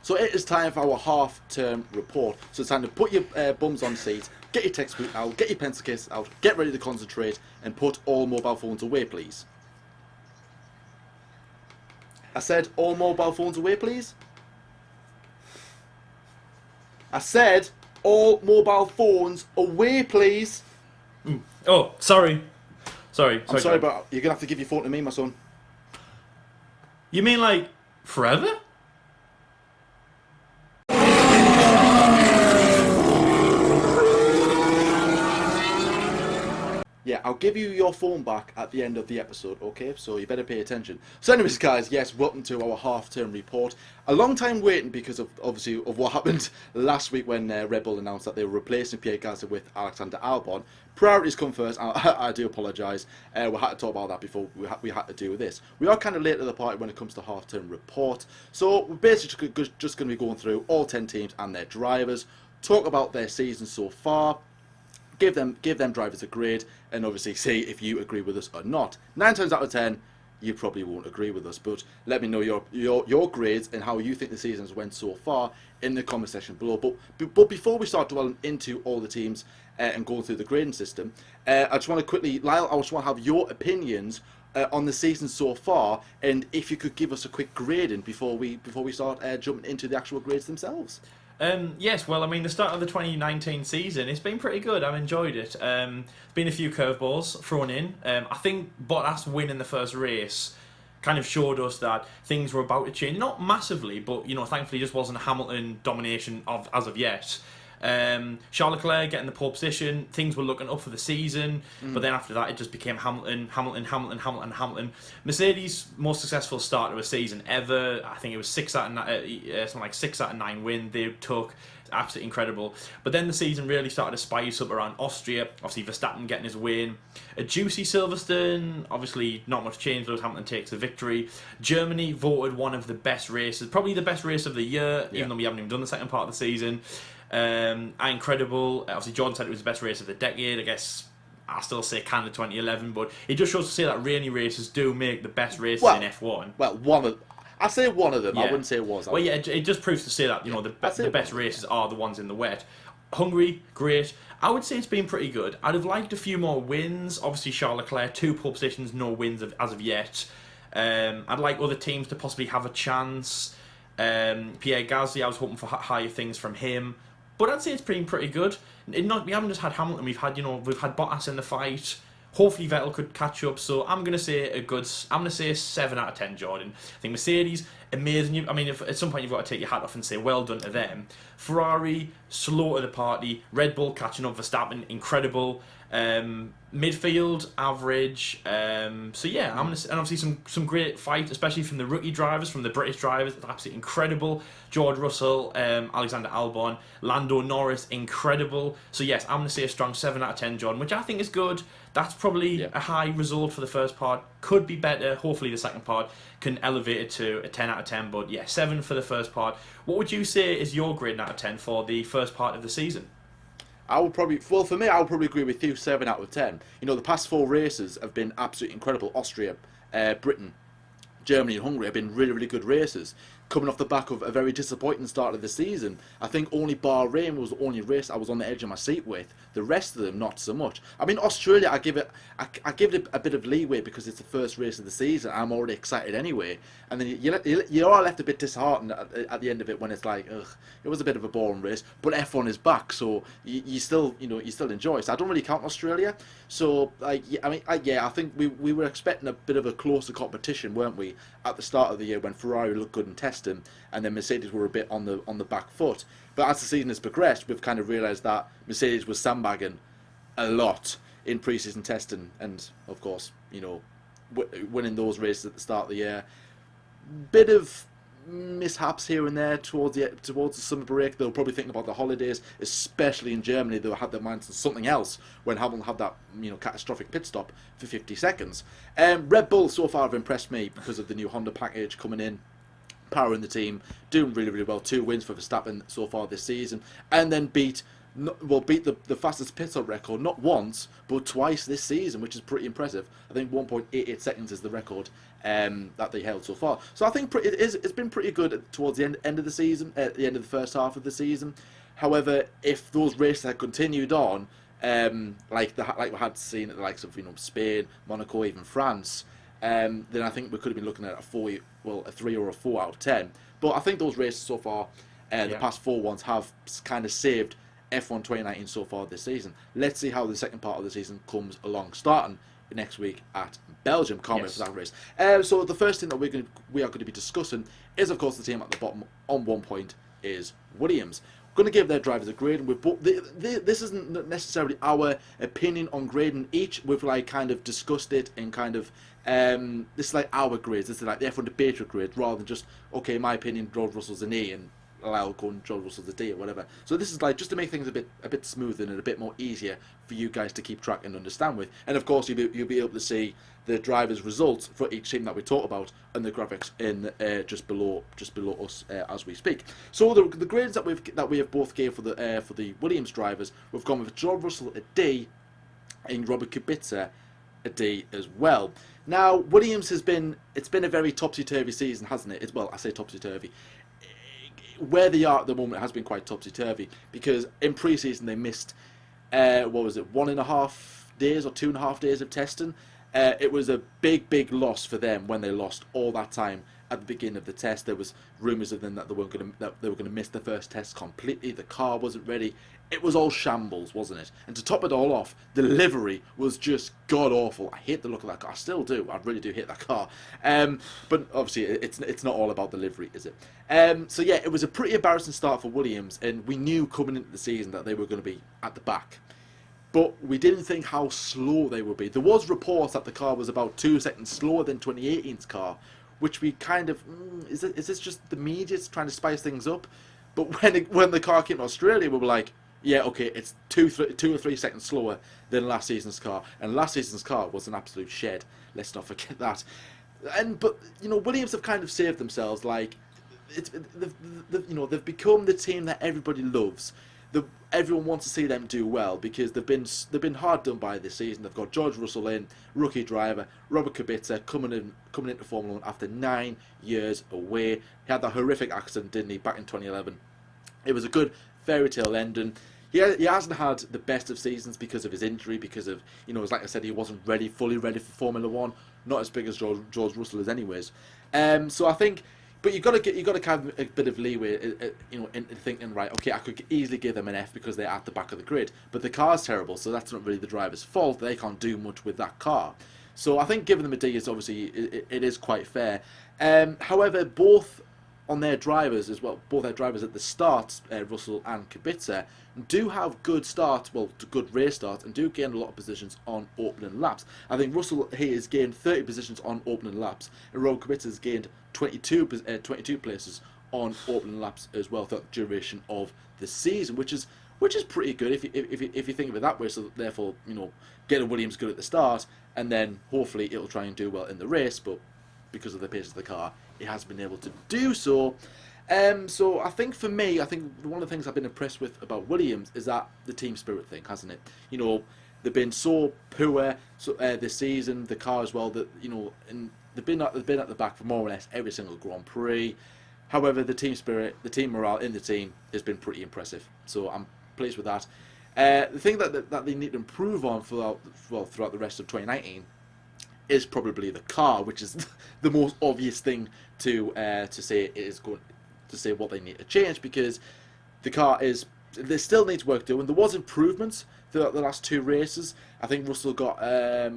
So it is time for our half-term report. So it's time to put your bums on seats, get your textbook out, get your pencil case out, get ready to concentrate, and put all mobile phones away, please. I said all mobile phones away, please. I said all mobile phones away, please. Oh, sorry. I'm sorry, but you're going to have to give your phone to me, my son. You mean like forever? Yeah, I'll give you your phone back at the end of the episode, okay? So you better pay attention. So anyways, guys, yes, welcome to our half-term report. A long time waiting because of, obviously, of what happened last week when Red Bull announced that they were replacing Pierre Gasly with Alexander Albon. Priorities come first, and I do apologise. We had to talk about that before we had to do this. We are kind of late to the party when it comes to half-term report. So we're basically just going to be going through all 10 teams and their drivers, talk about their season so far, give them drivers a grade, and obviously see if you agree with us or not. 9 times out of 10, you probably won't agree with us, but let me know your grades and how you think the seasons went so far in the comment section below. But before we start dwelling into all the teams and going through the grading system, I just want to quickly, Lyle, I just want to have your opinions on the season so far, and if you could give us a quick grading before we start jumping into the actual grades themselves. Yes, well, I mean, the start of the 2019 season, it's been pretty good. I've enjoyed it. Been a few curveballs thrown in. I think Bottas winning the first race kind of showed us that things were about to change. Not massively, but, thankfully just wasn't a Hamilton domination as of yet. Charles Leclerc getting the pole position, things were looking up for the season, but then after that it just became Hamilton. Mercedes' most successful start to a season ever. I think it was 6 out of 9, something like 6 out of 9 win they took. Absolutely incredible. But then the season really started to spice up around Austria. Obviously Verstappen getting his win. A juicy Silverstone. Obviously not much change. Lewis Hamilton takes the victory. Germany voted one of the best races, probably the best race of the year, even though we haven't even done the second part of the season. Incredible. Obviously Jordan said it was the best race of the decade. I guess I still say Canada 2011, but it just shows to say that rainy races do make the best races in F1. Well, I say one of them. Yeah. I wouldn't say it was. Well, yeah, it just proves to say that the best races are the ones in the wet. Hungary, great. I would say it's been pretty good. I'd have liked a few more wins. Obviously, Charles Leclerc, 2 pole positions, no wins as of yet. I'd like other teams to possibly have a chance. Pierre Gasly, I was hoping for higher things from him. But I'd say it's been pretty good. We haven't just had Hamilton. We've had Bottas in the fight. Hopefully Vettel could catch up. So I'm gonna say a 7 out of 10, Jordan. I think Mercedes, amazing. I mean, if at some point you've got to take your hat off and say well done to them. Ferrari, slow to the party. Red Bull catching up. Verstappen, incredible. Midfield, average. So yeah, I'm gonna, and obviously some great fight, especially from the rookie drivers, from the British drivers. It's absolutely incredible. George Russell, Alexander Albon, Lando Norris, incredible. So yes, I'm gonna say a strong 7 out of 10, Jordan, which I think is good. That's probably a high result for the first part. Could be better. Hopefully the second part can elevate it to a 10 out of 10. But yeah, 7 for the first part. What would you say is your grade out of 10 for the first part of the season? For me, I would probably agree with you, 7 out of 10. The past 4 races have been absolutely incredible. Austria, Britain, Germany and Hungary have been really, really good races. Coming off the back of a very disappointing start of the season. I think only Bahrain was the only race I was on the edge of my seat with. The rest of them, not so much. I mean, Australia, I give it a bit of leeway because it's the first race of the season. I'm already excited anyway. And then you are left a bit disheartened at the end of it when it's like, ugh, it was a bit of a boring race. But F1 is back, so you still enjoy. So I don't really count Australia. So I think we were expecting a bit of a closer competition, weren't we, at the start of the year when Ferrari looked good in testing, and then Mercedes were a bit on the back foot. But as the season has progressed, we've kind of realised that Mercedes was sandbagging a lot in pre-season testing, and of course, winning those races at the start of the year. Bit of mishaps here and there towards the summer break. They'll probably think about the holidays, especially in Germany. They'll have their minds on something else when Hamilton had that catastrophic pit stop for 50 seconds. Red Bull so far have impressed me because of the new Honda package coming in, powering the team, doing really, really well. 2 wins for Verstappen so far this season, and then beat beat the fastest pit stop record not once but twice this season, which is pretty impressive. I think 1.88 seconds is the record that they held so far. So I think it's been pretty good towards the end of the season, at the end of the first half of the season. However, if those races had continued on, like we had seen at the likes of Spain, Monaco, even France, then I think we could have been looking at a 3 or a 4 out of 10. But I think those races so far, the past 4 ones, have kind of saved F1 2019 so far this season. Let's see how the second part of the season comes along, starting next week at Belgium. Can't wait for that race. So the first thing that we are going to be discussing is, of course, the team at the bottom on 1 point is Williams. Going to give their drivers a grade, and this isn't necessarily our opinion on grading each. We've kind of discussed it and kind of this is like our grades. This is like the F1 debater grade, rather than just okay, my opinion, George Russell's an E and I'll go and George Russell's a D or whatever. So this is just to make things a bit smoother and a bit more easier for you guys to keep track and understand with. And of course, you'll be able to see the drivers' results for each team that we talk about and the graphics in just below us as we speak. So the grades that we have both gave for the Williams drivers, we've gone with George Russell a D and Robert Kubica a D as well. Now Williams it's been a very topsy-turvy season, hasn't it? I say topsy-turvy. Where they are at the moment has been quite topsy-turvy, because in pre-season they missed 1.5 days or 2.5 days of testing. It was a big loss for them when they lost all that time at the beginning of the test. There was rumours of them that they were going to miss the first test completely. The car wasn't ready. It was all shambles, wasn't it? And to top it all off, the livery was just god awful. I hate the look of that car. I still do. I really do hate that car. But obviously, it's not all about the livery, is it? So yeah, it was a pretty embarrassing start for Williams, and we knew coming into the season that they were going to be at the back. But we didn't think how slow they would be. There was reports that the car was about 2 seconds slower than 2018's car, which we kind of is this just the media trying to spice things up? But when the car came to Australia, we were like, yeah, okay, it's 2 or 3 seconds slower than last season's car, and last season's car was an absolute shed. Let's not forget that. But Williams have kind of saved themselves. They've become the team that everybody loves. Everyone wants to see them do well, because they've been hard done by this season. They've got George Russell in, rookie driver, Robert Kubica coming into Formula 1 after 9 years away. He had that horrific accident, didn't he, back in 2011. It was a good fairy tale ending. He hasn't had the best of seasons because of his injury, because of like I said, he wasn't fully ready for Formula 1. Not as big as George Russell is, anyways. So I think. But you've got to have a bit of leeway, in thinking, right, okay, I could easily give them an F because they're at the back of the grid, but the car's terrible, so that's not really the driver's fault. They can't do much with that car. So I think giving them a D is obviously, it is quite fair. However, both on their drivers as well, both their drivers at the start, Russell and Kubica, do have good starts, good race starts, and do gain a lot of positions on opening laps. I think Russell here has gained 30 positions on opening laps, and Robert Kubica has gained 22 places on opening laps as well throughout the duration of the season, which is pretty good if you think of it that way. So therefore, get a Williams good at the start, and then hopefully it'll try and do well in the race, but because of the pace of the car, it has been able to do so. So I think for me, one of the things I've been impressed with about Williams is that the team spirit thing, hasn't it? They've been so poor this season, the car as well, that and they've been at the back for more or less every single Grand Prix. However, the team spirit, the team morale in the team has been pretty impressive. So I'm pleased with that. The thing that they need to improve on throughout the rest of 2019 is probably the car, which is the most obvious thing to say what they need to change, because the car they still need work doing. There was improvements throughout the last 2 races. I think Russell got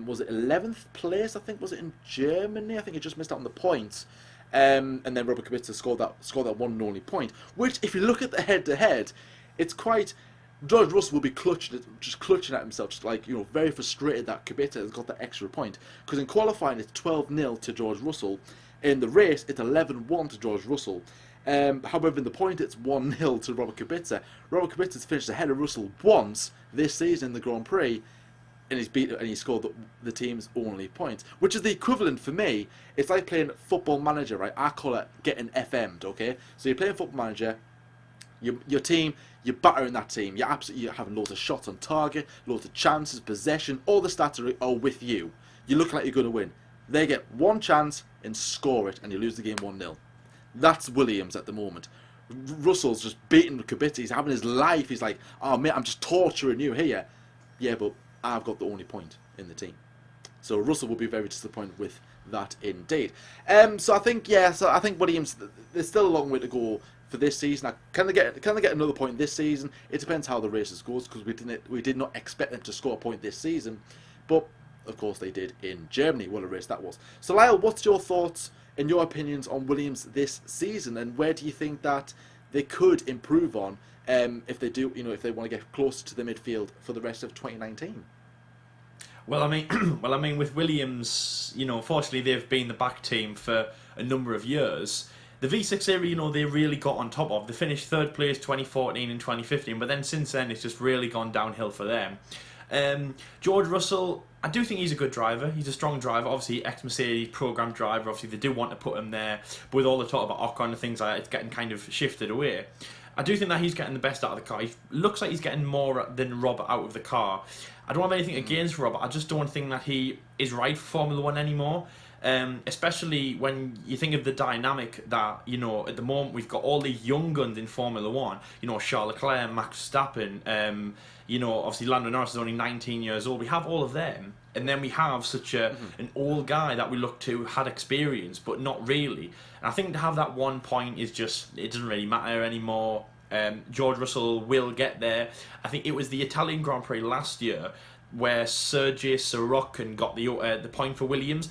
was it 11th place? I think was it in Germany? I think he just missed out on the points. And then Robert Kubica scored that one and only point. Which, if you look at the head-to-head, it's quite. George Russell will be clutching at himself, just very frustrated that Kubica has got that extra point. Because in qualifying, it's 12-0 to George Russell. In the race, it's 11-1 to George Russell. However, in the point, it's 1-0 to Robert Kubica. Robert Kubica's finished ahead of Russell once this season in the Grand Prix, and he scored the team's only point, which is the equivalent for me. It's like playing Football Manager, right? I call it getting FM'd, okay? So you're playing Football Manager, Your team, you're battering that team. You're having loads of shots on target, loads of chances, possession. All the stats are with you. You're looking like you're going to win. They get one chance and score it, and you lose the game 1-0. That's Williams at the moment. Russell's just beating Kubica. He's having his life. He's like, oh, mate, I'm just torturing you here. Yeah, but I've got the only point in the team. So Russell will be very disappointed with that indeed. So I think Williams, there's still a long way to go for this season. Can they get another point this season? It depends how the races goes, because we did not expect them to score a point this season, but of course they did in Germany. What a race that was. So Lyle, what's your thoughts and your opinions on Williams this season, and where do you think that they could improve on if they do, if they want to get closer to the midfield for the rest of 2019? Well, I mean, with Williams, fortunately they've been the back team for a number of years. The V6 era, they really got on top of. They finished third place 2014 and 2015, but then since then it's just really gone downhill for them. George Russell, I do think he's a good driver. He's a strong driver. Obviously, ex-Mercedes program driver. Obviously, they do want to put him there. But with all the talk about Ocon and things like that, it's getting kind of shifted away. I do think that he's getting the best out of the car. He looks like he's getting more than Robert out of the car. I don't have anything against Robert. I just don't think that he is right for Formula 1 anymore. Especially when you think of the dynamic that, at the moment we've got all these young guns in Formula 1. Charles Leclerc, Max Verstappen, obviously Lando Norris is only 19 years old. We have all of them. And then we have such an old guy that we look to had experience, but not really. And I think to have that 1 point is just, it doesn't really matter anymore. George Russell will get there. I think it was the Italian Grand Prix last year where Sergei Sorokin got the point for Williams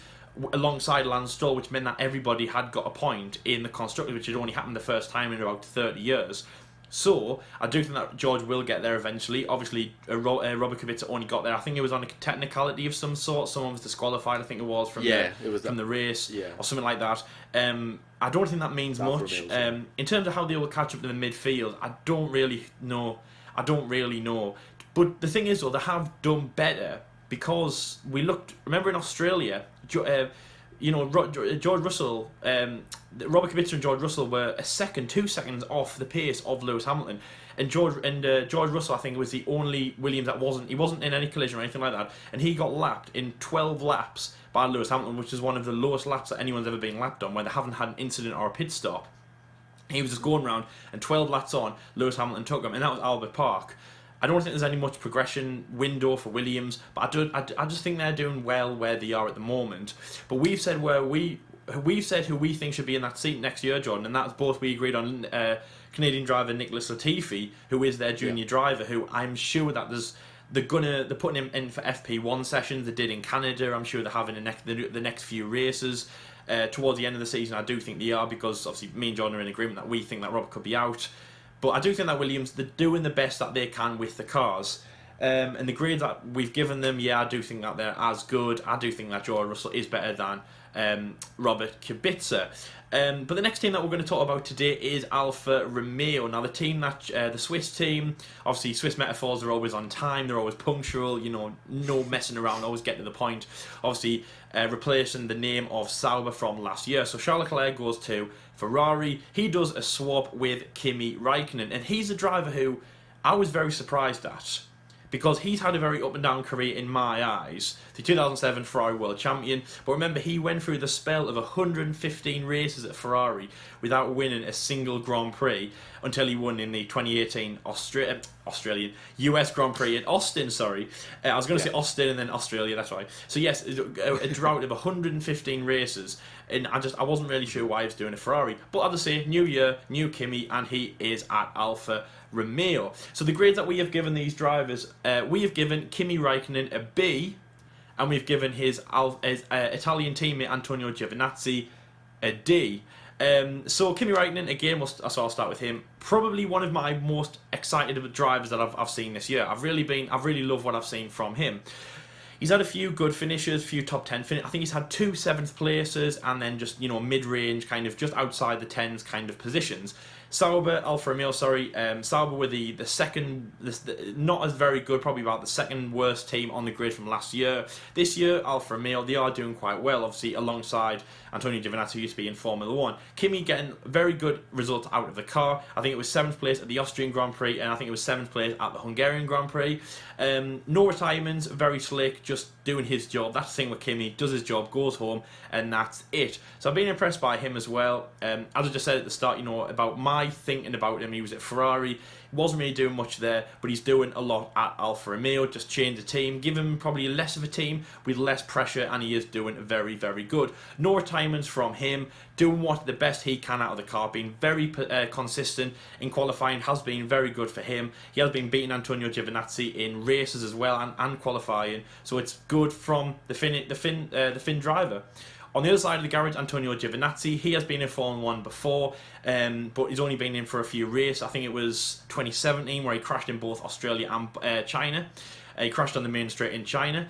alongside Lance Stroll, which meant that everybody had got a point in the constructors, which had only happened the first time in about 30 years. So, I do think that George will get there eventually. Obviously, Robert Kubica only got there. I think it was on a technicality of some sort. Someone was disqualified, I think it was, from the race, or something like that. I don't think that means much. In terms of how they will catch up in the midfield, I don't really know. But the thing is, though, they have done better, because remember in Australia, George Russell, Robert Kubica and George Russell were 2 seconds off the pace of Lewis Hamilton, and George Russell, I think, was the only Williams that wasn't in any collision or anything like that, and he got lapped in 12 laps by Lewis Hamilton, which is one of the lowest laps that anyone's ever been lapped on, where they haven't had an incident or a pit stop. He was just going around, and 12 laps on, Lewis Hamilton took him, and that was Albert Park. I don't think there's any much progression window for Williams, but I just think they're doing well where they are at the moment. But we've said who we think should be in that seat next year, Jordan, and that's both we agreed on Canadian driver Nicholas Latifi, who is their junior driver, who I'm sure that they're putting him in for FP1 sessions. They did in Canada. I'm sure they're having the next few races. Towards the end of the season, I do think they are, because obviously me and John are in agreement that we think that Robert could be out. But I do think that Williams, they're doing the best that they can with the cars. And the grades that we've given them, I do think that they're as good. I do think that George Russell is better than Robert Kubica. But the next team that we're going to talk about today is Alfa Romeo. Now, the Swiss team, obviously Swiss metaphors are always on time, they're always punctual, no messing around, always get to the point. Obviously, replacing the name of Sauber from last year. So Charles Leclerc goes to Ferrari. He does a swap with Kimi Räikkönen, and he's a driver who I was very surprised at, because he's had a very up and down career in my eyes. The 2007 Ferrari World Champion, but remember, he went through the spell of 115 races at Ferrari without winning a single Grand Prix until he won in the 2018 Australian US Grand Prix in Austin. I was going to say Austin and then Australia. That's right. So yes, a drought of 115 races, and I wasn't really sure why he was doing a Ferrari. But as I say, new year, new Kimi, and he is at Alfa Romeo. So the grades that we have given these drivers, we have given Kimi Räikkönen a B, and we've given his Italian teammate Antonio Giovinazzi a D. So Kimi Räikkönen, again, so I'll start with him. Probably one of my most excited drivers that I've seen this year. I've really loved what I've seen from him. He's had a few good finishes, a few top 10 finishes. I think he's had 2 7th places, and then just mid-range, kind of just outside the 10s kind of positions. Sauber, Alfa Romeo, sorry. Sauber were the second, not as very good, probably about the second worst team on the grid from last year. This year, Alfa Romeo, they are doing quite well, obviously, alongside Antonio Giovinazzi, who used to be in Formula 1. Kimi getting very good results out of the car. I think it was 7th place at the Austrian Grand Prix, and I think it was 7th place at the Hungarian Grand Prix. No retirements, very slick, just doing his job. That's the thing with Kimi, does his job, goes home, and that's it. So I've been impressed by him as well. As I just said at the start, about my thinking about him, he was at Ferrari, wasn't really doing much there, but he's doing a lot at Alfa Romeo. Just change the team, give him probably less of a team with less pressure, and he is doing very, very good. No retirements from him, doing what the best he can out of the car, being very consistent in qualifying, has been very good for him. He has been beating Antonio Giovinazzi in races as well and qualifying, so it's good from the Finn driver. On the other side of the garage, Antonio Giovinazzi, he has been in Formula 1 before, but he's only been in for a few races. I think it was 2017 where he crashed in both Australia and China. He crashed on the main straight in China.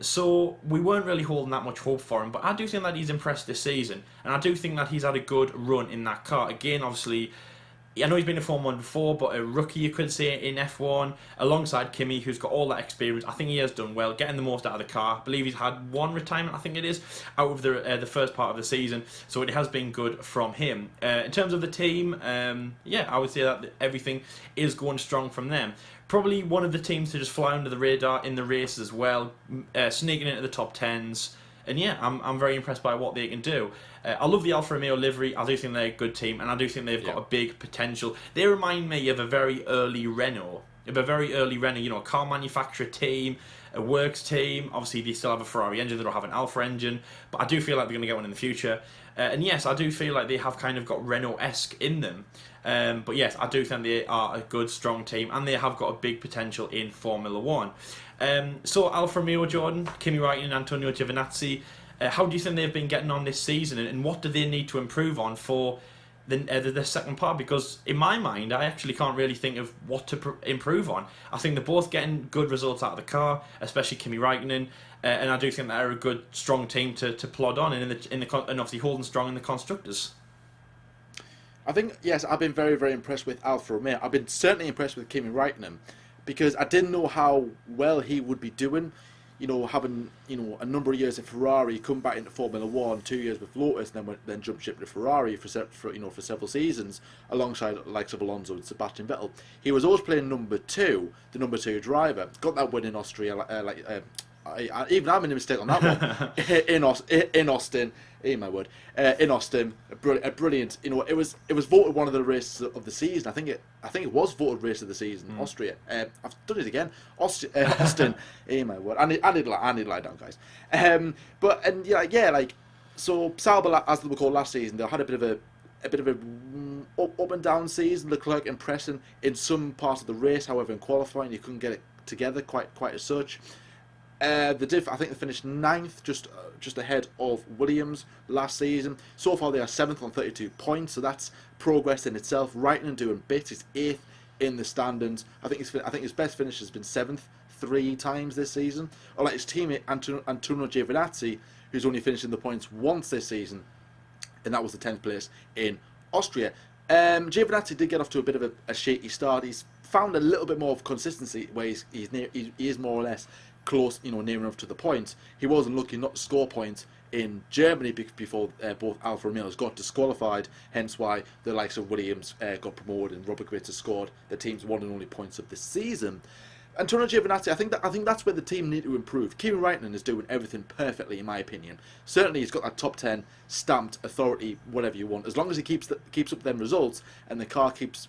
So we weren't really holding that much hope for him, but I do think that he's impressed this season, and I do think that he's had a good run in that car. Again, obviously, I know he's been in Formula 1 before, but a rookie, you could say, in F1, alongside Kimi, who's got all that experience. I think he has done well, getting the most out of the car. I believe he's had one retirement, I think it is, out of the first part of the season, so it has been good from him. In terms of the team, I would say that everything is going strong from them. Probably one of the teams to just fly under the radar in the race as well, sneaking into the top 10s. And yeah, I'm very impressed by what they can do. I love the Alfa Romeo livery. I do think they're a good team, and I do think they've got a big potential. They remind me of a very early Renault. A car manufacturer team, a works team. Obviously, they still have a Ferrari engine. They don't have an Alfa engine, but I do feel like they're going to get one in the future. And yes, I do feel like they have kind of got Renault-esque in them. But yes, I do think they are a good, strong team, and they have got a big potential in Formula 1. So Alfa Romeo, Jordan, Kimi Räikkönen and Antonio Giovinazzi, how do you think they've been getting on this season, and what do they need to improve on for the second part? Because in my mind, I actually can't really think of what to improve on. I think they're both getting good results out of the car, especially Kimi Räikkönen, and I do think they're a good, strong team to plod on, and and obviously holding strong in the constructors. I think, yes, I've been very, very impressed with Alfa Romeo. I've been certainly impressed with Kimi Räikkönen, because I didn't know how well he would be doing. Having a number of years at Ferrari, come back into Formula 1, 2 years with Lotus, and then jump ship to Ferrari for several seasons, alongside the likes of Alonso and Sebastian Vettel. He was always playing the number two driver. Got that win in Austria, even I made a mistake on that one. in Austin, my word, in Austin, a brilliant. It was voted one of the races of the season. I think it was voted race of the season. Austria. I've done it again. Austin, my word. I need to lie down, guys. So Sauber, as they were called last season, they had a bit of a up and down season. Leclerc impressing in some parts of the race, however, in qualifying, you couldn't get it together quite as such. I think they finished 9th, just ahead of Williams last season. So far, they are 7th on 32 points, so that's progress in itself. Raikkonen doing bits. He's 8th in the standings. I think his best finish has been 7th 3 times this season. Or like his teammate Antonio Giovinazzi, who's only finished in the points once this season, and that was the 10th place in Austria. Giovinazzi did get off to a bit of a shaky start. He's found a little bit more of consistency where he is more or less close, near enough to the points. He wasn't lucky not to score points in Germany before both Alfa Romeos got disqualified, hence why the likes of Williams got promoted and Robert Kubica scored the team's one and only points of this season. Antonio Giovinazzi, I think that's where the team need to improve. Kimi Räikkönen is doing everything perfectly, in my opinion. Certainly, he's got that top 10 stamped authority, whatever you want. As long as he keeps up them results and the car keeps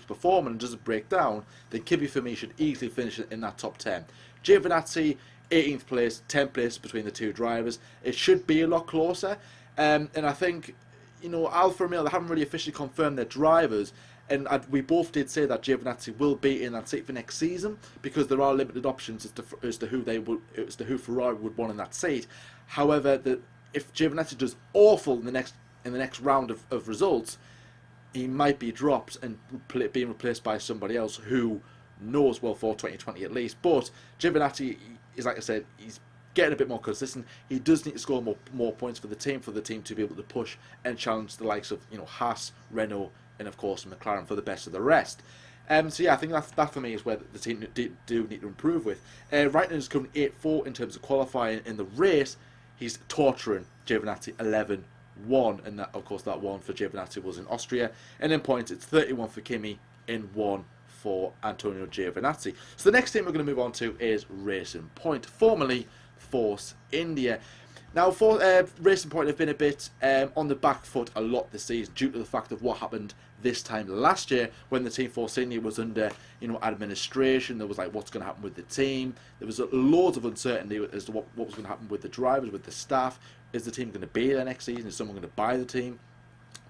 performing and doesn't break down, then Kimi for me should easily finish in that top 10. Giovinazzi, 18th place, 10th place between the two drivers. It should be a lot closer. And I think, Alfa Romeo, they haven't really officially confirmed their drivers. And we both did say that Giovinazzi will be in that seat for next season, because there are limited options as to who Ferrari would want in that seat. However, if Giovinazzi does awful in the next round of results, he might be dropped and being replaced by somebody else who knows well for 2020 at least. But Giovinazzi is, like I said, he's getting a bit more consistent. He does need to score more points for the team to be able to push and challenge the likes of Haas, Renault, and of course McLaren for the best of the rest. So yeah, I think that for me is where the team do need to improve with. Raikkonen is coming 8-4 in terms of qualifying. In the race, he's torturing Giovinazzi 11-1, and that, of course, that one for Giovinazzi was in Austria. And in points, it's 31 for Kimi and 1 for Antonio Giovinazzi. So the next team we're going to move on to is Racing Point, formerly Force India. Now, Racing Point have been a bit on the back foot a lot this season due to the fact of what happened this time last year when the team Force India was under, administration. There was like, what's going to happen with the team? There was loads of uncertainty as to what was going to happen with the drivers, with the staff. Is the team going to be there next season? Is someone going to buy the team?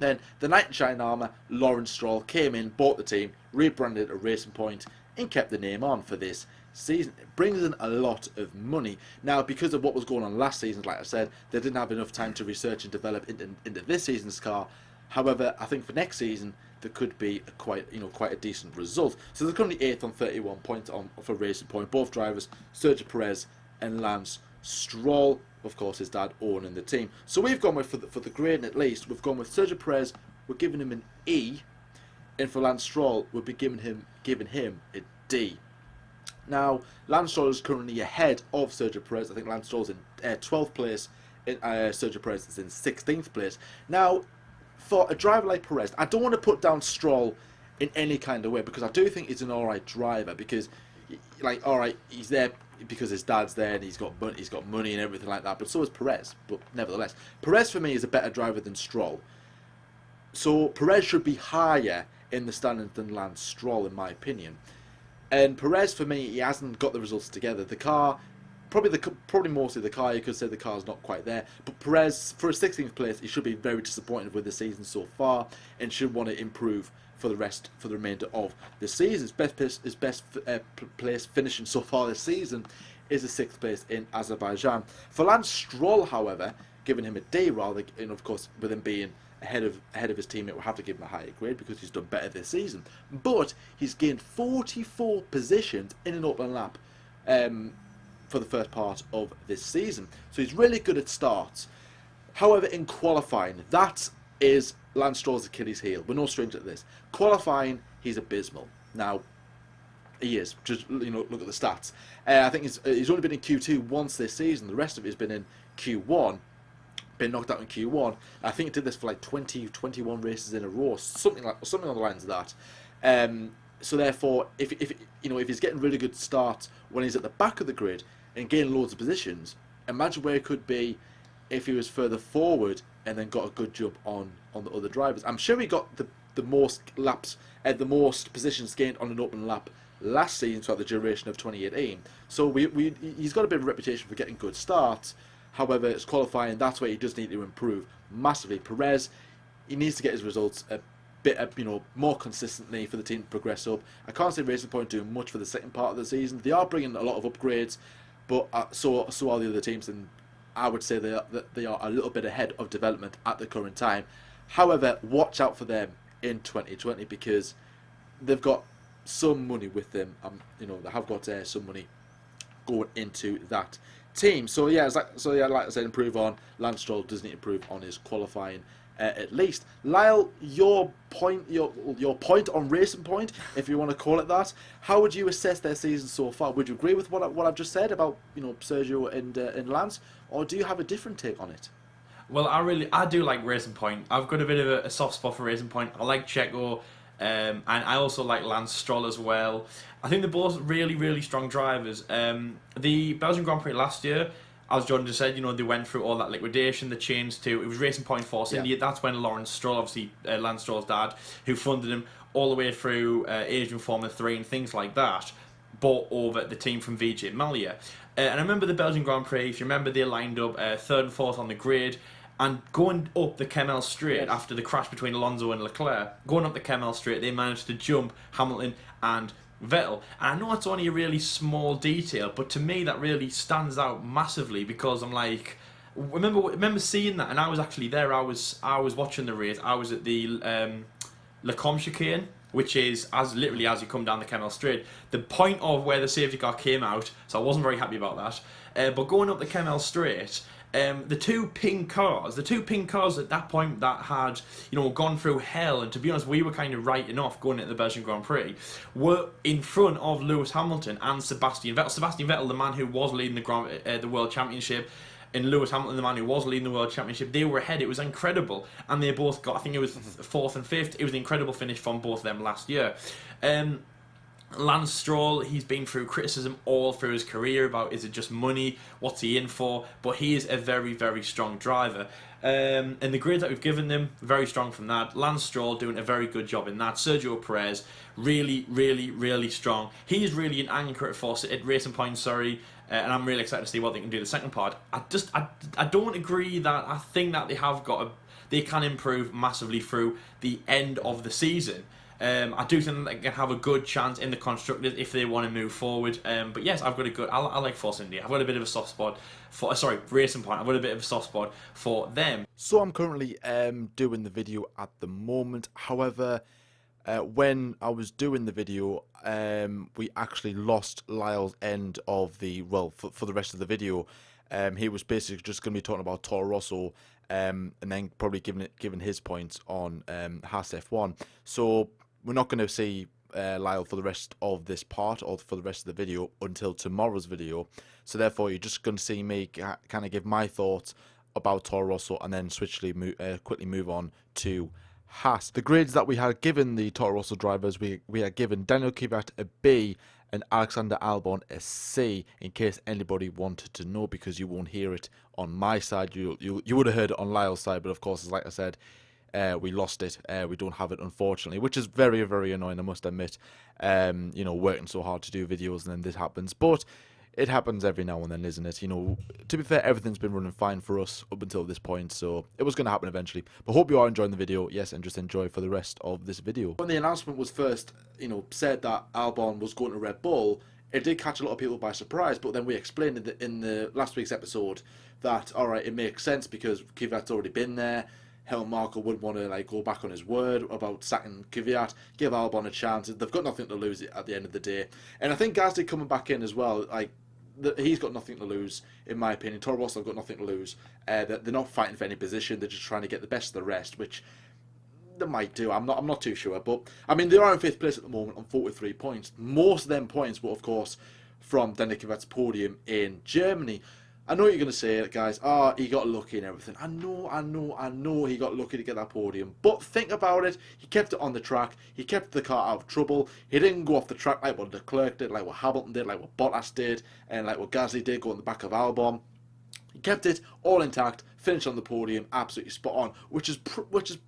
Then the knight in shining armour, Lawrence Stroll, came in, bought the team, rebranded a Racing Point, and kept the name on for this season. It brings in a lot of money. Now, because of what was going on last season, like I said, they didn't have enough time to research and develop into this season's car. However, I think for next season there could be quite a decent result. So they're currently 8th on 31 points for Racing Point. Both drivers, Sergio Perez and Lance Stroll, of course, his dad owning the team. So we've gone with for the grading at least. We've gone with Sergio Perez. We're giving him an E, and for Lance Stroll, we'll be giving him a D. Now, Lance Stroll is currently ahead of Sergio Perez. I think Lance Stroll's in 12th place. Sergio Perez is in 16th place. Now, for a driver like Perez, I don't want to put down Stroll in any kind of way because I do think he's an alright driver because, alright, he's there because his dad's there and he's got money and everything like that, but so is Perez. But nevertheless, Perez for me is a better driver than Stroll. So Perez should be higher in the standings than Lance Stroll, in my opinion. And Perez, for me, he hasn't got the results together. The car, probably mostly the car, you could say the car's not quite there. But Perez, for a 16th place, he should be very disappointed with the season so far and should want to improve for the remainder of the season. His best place finishing so far this season is a 6th place in Azerbaijan. For Lance Stroll, however, giving him a D rather, and of course with him being ahead of his teammate, we'll have to give him a higher grade because he's done better this season. But he's gained 44 positions in an open lap for the first part of this season. So he's really good at starts. However, in qualifying, that is Lance Stroll's Achilles heel. We're no stranger to this. Qualifying, he's abysmal. Now, he is. Just look at the stats. I think he's only been in Q2 once this season. The rest of it has been in Q1. Been knocked out in Q1. I think he did this for like 21 races in a row, something on the lines of that. So therefore, if he's getting really good starts when he's at the back of the grid and gaining loads of positions, imagine where he could be if he was further forward and then got a good jump on the other drivers. I'm sure he got the most laps, the most positions gained on an open lap last season throughout the duration of 2018. So he's got a bit of a reputation for getting good starts. However, it's qualifying, that's where he does need to improve massively. Perez, he needs to get his results a bit, more consistently for the team to progress up. I can't say Racing Point doing much for the second part of the season. They are bringing a lot of upgrades, but so are the other teams, and I would say they are a little bit ahead of development at the current time. However, watch out for them in 2020 because they've got some money with them. They have got some money going into that team. So yeah, like I said, improve on Lance Stroll. Does need to improve on his qualifying at least. Lyle, your point on Racing Point, if you want to call it that. How would you assess their season so far? Would you agree with what I've just said about Sergio and Lance, or do you have a different take on it? Well, I do like Racing Point. I've got a bit of a soft spot for Racing Point. I like Checo, and I also like Lance Stroll as well. I think they're both really, really strong drivers. The Belgian Grand Prix last year, as Jordan just said, they went through all that liquidation, the change to, it was Racing Point Force India. That's when Lawrence Stroll, obviously Lance Stroll's dad, who funded him all the way through Asian Formula 3 and things like that, bought over the team from Vijay Mallya. And I remember the Belgian Grand Prix, if you remember, they lined up 3rd and 4th on the grid, and going up the Kemmel Straight after the crash between Alonso and Leclerc, going up the Kemmel Straight, they managed to jump Hamilton and Vettel. And I know it's only a really small detail, but to me that really stands out massively because I'm like, remember seeing that, and I was actually there. I was watching the race. I was at the Le Combe chicane, which is literally as you come down the Kemmel Straight. The point of where the safety car came out, so I wasn't very happy about that. But going up the Kemmel Straight, the two pink cars at that point that had, gone through hell, and to be honest, we were kind of writing off going into the Belgian Grand Prix, were in front of Lewis Hamilton and Sebastian Vettel. Sebastian Vettel, the man who was leading the World Championship, and Lewis Hamilton, the man who was leading the World Championship, they were ahead. It was incredible. And they both got, I think it was 4th and 5th. It was an incredible finish from both of them last year. Lance Stroll, he's been through criticism all through his career about, is it just money, what's he in for, but he is a very, very strong driver. And the grade that we've given them, very strong from that. Lance Stroll doing a very good job in that. Sergio Perez, really, really, really strong. He's really an anchor at Racing Point, and I'm really excited to see what they can do the second part. I don't agree that I think that they can improve massively through the end of the season. I do think they can have a good chance in the constructors if they want to move forward. But yes, I like Force India. I've got a bit of a soft spot for Racing Point. I've got a bit of a soft spot for them. So I'm currently doing the video at the moment. However, when I was doing the video, we actually lost Lyle's end of for the rest of the video. He was basically just going to be talking about Toro Rosso, and then probably giving his points on Haas F1. So we're not going to see Lyle for the rest of this part or for the rest of the video until tomorrow's video. So therefore, you're just going to see me kind of give my thoughts about Toro Rosso and then quickly move on to Haas. The grades that we had given the Toro Rosso drivers, we had given Daniel Kvyat a B and Alexander Albon a C, in case anybody wanted to know, because you won't hear it on my side. You would have heard it on Lyle's side, but of course, like I said, we lost it. We don't have it, unfortunately, which is very, very annoying, I must admit. Working so hard to do videos and then this happens, but it happens every now and then, isn't it? To be fair, everything's been running fine for us up until this point, so it was going to happen eventually. But hope you are enjoying the video, yes, and just enjoy for the rest of this video. When the announcement was first, said that Albon was going to Red Bull, it did catch a lot of people by surprise, but then we explained in the last week's episode that, alright, it makes sense because Kvyat's already been there. Helmut Marko wouldn't want to go back on his word about sacking Kvyat, give Albon a chance. They've got nothing to lose at the end of the day. And I think Gasly coming back in as well, he's got nothing to lose, in my opinion. Toro Rosso have got nothing to lose. They're not fighting for any position. They're just trying to get the best of the rest, which they might do. I'm not too sure. But, I mean, they are in 5th place at the moment on 43 points. Most of them points were, of course, from Daniel Kvyat's podium in Germany. I know you're going to say, guys, he got lucky and everything. I know he got lucky to get that podium. But think about it. He kept it on the track. He kept the car out of trouble. He didn't go off the track like what Leclerc did, like what Hamilton did, like what Bottas did, and like what Gasly did, go on the back of Albon. He kept it all intact, finished on the podium, absolutely spot on, which is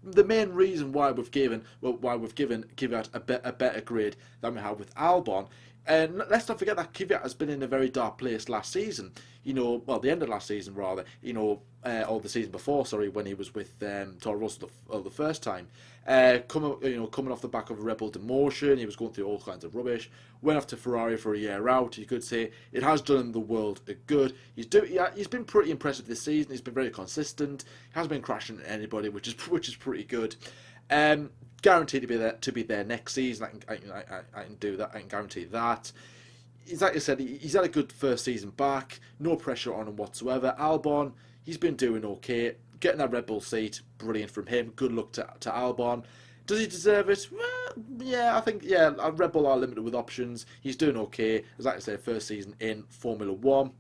the main reason why we've given Kvyat a better grade than we have with Albon. And let's not forget that Kvyat has been in a very dark place last season. The end of last season rather. Or the season before, when he was with Toro Rosso the first time. Coming off the back of a Red Bull demotion, he was going through all kinds of rubbish. Went off to Ferrari for a year out. You could say it has done the world a good. He's been pretty impressive this season. He's been very consistent. He hasn't been crashing anyybody, which is pretty good. Guaranteed to be there next season. I can do that. I can guarantee that. He's, like I said, he's had a good first season back. No pressure on him whatsoever. Albon, he's been doing okay. Getting that Red Bull seat, brilliant from him. Good luck to Albon. Does he deserve it? Well, yeah, I think, Red Bull are limited with options. He's doing okay. As like I said, first season in Formula 1.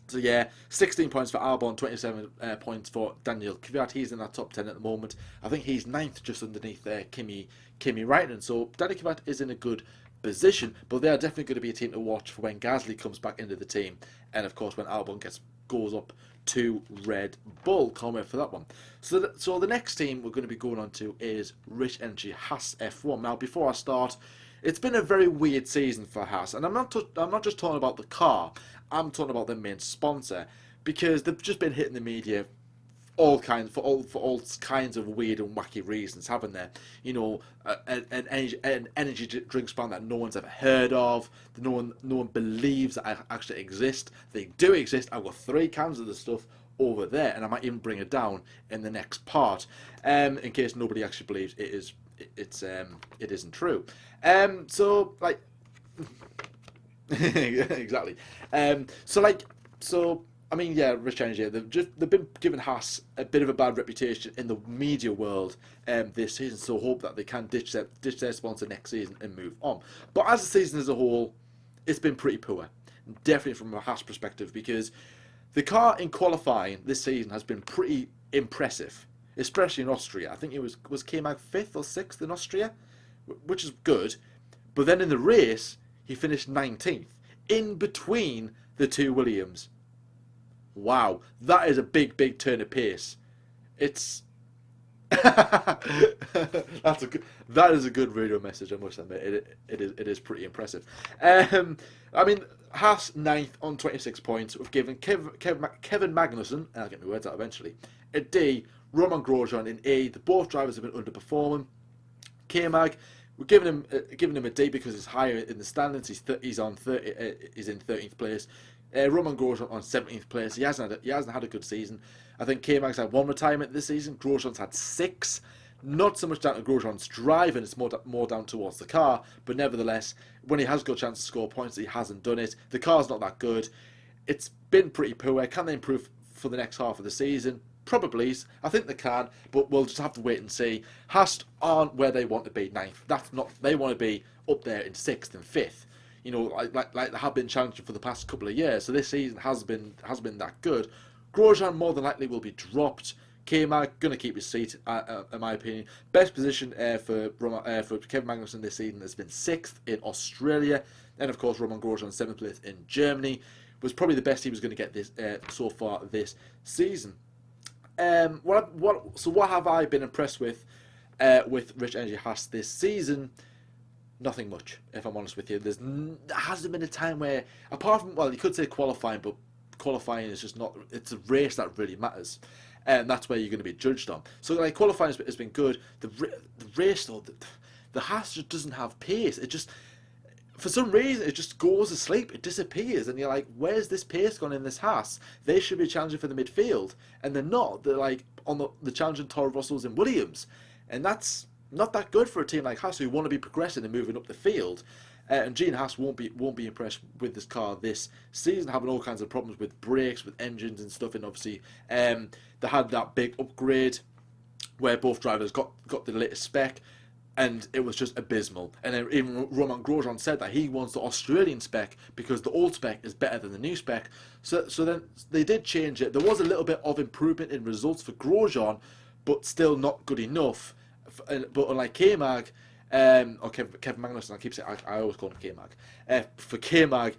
So yeah, 16 points for Albon, 27 points for Daniel Kvyat. He's in that top 10 at the moment. I think he's 9th, just underneath Kimi Raikkonen. So Daniel Kvyat is in a good position, but they are definitely going to be a team to watch for when Gasly comes back into the team, and of course when Albon goes up to Red Bull. Can't wait for that one. So the next team we're going to be going on to is Rich Energy Haas F1. Now, before I start, it's been a very weird season for Haas, and I'm not just talking about the car. I'm talking about their main sponsor, because they've just been hitting the media all kinds of weird and wacky reasons, haven't they? An energy drink brand that no one's ever heard of, that no one believes that actually exist. They do exist. I've got 3 cans of the stuff over there, and I might even bring it down in the next part, in case nobody actually believes it isn't true. Exactly. So I mean, yeah, Rich Energy. They've been giving Haas a bit of a bad reputation in the media world this season. So hope that they can ditch their sponsor next season and move on. But as a season as a whole, it's been pretty poor, definitely from a Haas perspective, because the car in qualifying this season has been pretty impressive, especially in Austria. I think it was came out fifth or sixth in Austria, which is good. But then in the race, he finished 19th, in between the two Williams. Wow, that is a big turn of pace. It's that is a good radio message. I must admit, it is pretty impressive. I mean, Haas ninth on 26 points. We've given Kevin Magnussen, I'll get my words out eventually, a D. Roman Grosjean in A. The both drivers have been underperforming. K-Mag, we're giving him a D because he's higher in the standings. He's on 30. He's in 13th place. Roman Grosjean on 17th place. He hasn't had a good season. I think K-Mag's had one retirement this season. Grosjean's had 6. Not so much down to Grosjean's driving, it's more down towards the car. But nevertheless, when he has got a chance to score points, he hasn't done it. The car's not that good. It's been pretty poor. Can they improve for the next half of the season? Probably. I think they can, but we'll just have to wait and see. Haas aren't where they want to be, 9th. That's not. They want to be up there in 6th and 5th. You know, like they have been challenging for the past couple of years. So this season has been that good. Grosjean more than likely will be dropped. K-Mag going to keep his seat, in my opinion. Best position for Kevin Magnussen this season has been 6th in Australia, and of course Roman Grosjean 7th place in Germany. Was probably the best he was going to get this so far this season. What have I been impressed with Rich Energy Haas this season? Nothing much, if I'm honest with you. There hasn't been a time where, apart from, well, you could say qualifying, but qualifying is just not, it's a race that really matters. And that's where you're going to be judged on. So, like, qualifying has been good. The race, though, the Haas just doesn't have pace. It just, for some reason, it just goes asleep. It disappears. And you're like, where's this pace gone in this Haas? They should be challenging for the midfield. And they're not. They're, like, on the challenging Toro Rossos and Williams. And that's not that good for a team like Haas who want to be progressing and moving up the field. And Gene Haas won't be impressed with this car this season, having all kinds of problems with brakes, with engines and stuff. And obviously, they had that big upgrade where both drivers got the latest spec, and it was just abysmal. And then even Roman Grosjean said that he wants the Australian spec because the old spec is better than the new spec. So then they did change it. There was a little bit of improvement in results for Grosjean, but still not good enough. But unlike K-Mag, or Kevin Magnussen, I keep saying, I always call him K-Mag. For K-Mag,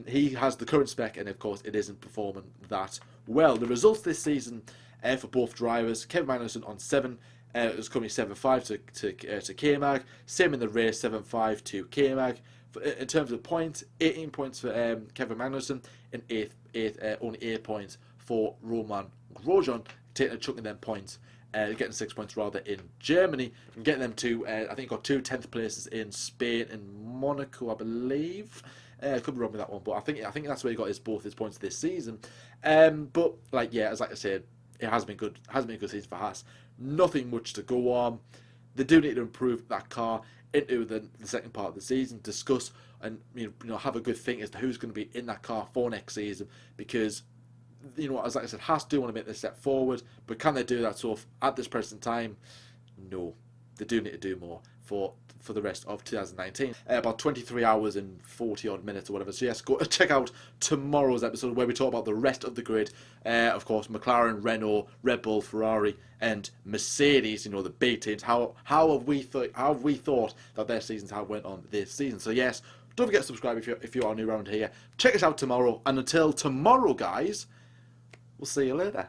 he has the current spec, and of course it isn't performing that well. The results this season for both drivers, Kevin Magnussen on 7, it was coming 7.5 to K-Mag. Same in the race, 7.5 to K-Mag. In terms of points, 18 points for Kevin Magnussen, and only 8 points for Roman Grosjean, taking a chunk of them points. Getting 6 points rather in Germany, and getting them to I think got 2 10th places in Spain and Monaco, I believe. I could be wrong with that one, but I think that's where he got both his points this season. But as I said, it has been good. Has been a good season for Haas. Nothing much to go on. They do need to improve that car into the second part of the season. Discuss and have a good think as to who's going to be in that car for next season, because as I said, Haas do want to make this step forward, but can they do that at this present time? No. They do need to do more for the rest of 2019. About 23 hours and 40 odd minutes or whatever. So yes, go check out tomorrow's episode where we talk about the rest of the grid. Of course, McLaren, Renault, Red Bull, Ferrari, and Mercedes. The big teams. How have we thought that their seasons have went on this season? So yes, don't forget to subscribe if you are new around here. Check us out tomorrow, and until tomorrow, guys. We'll see you later.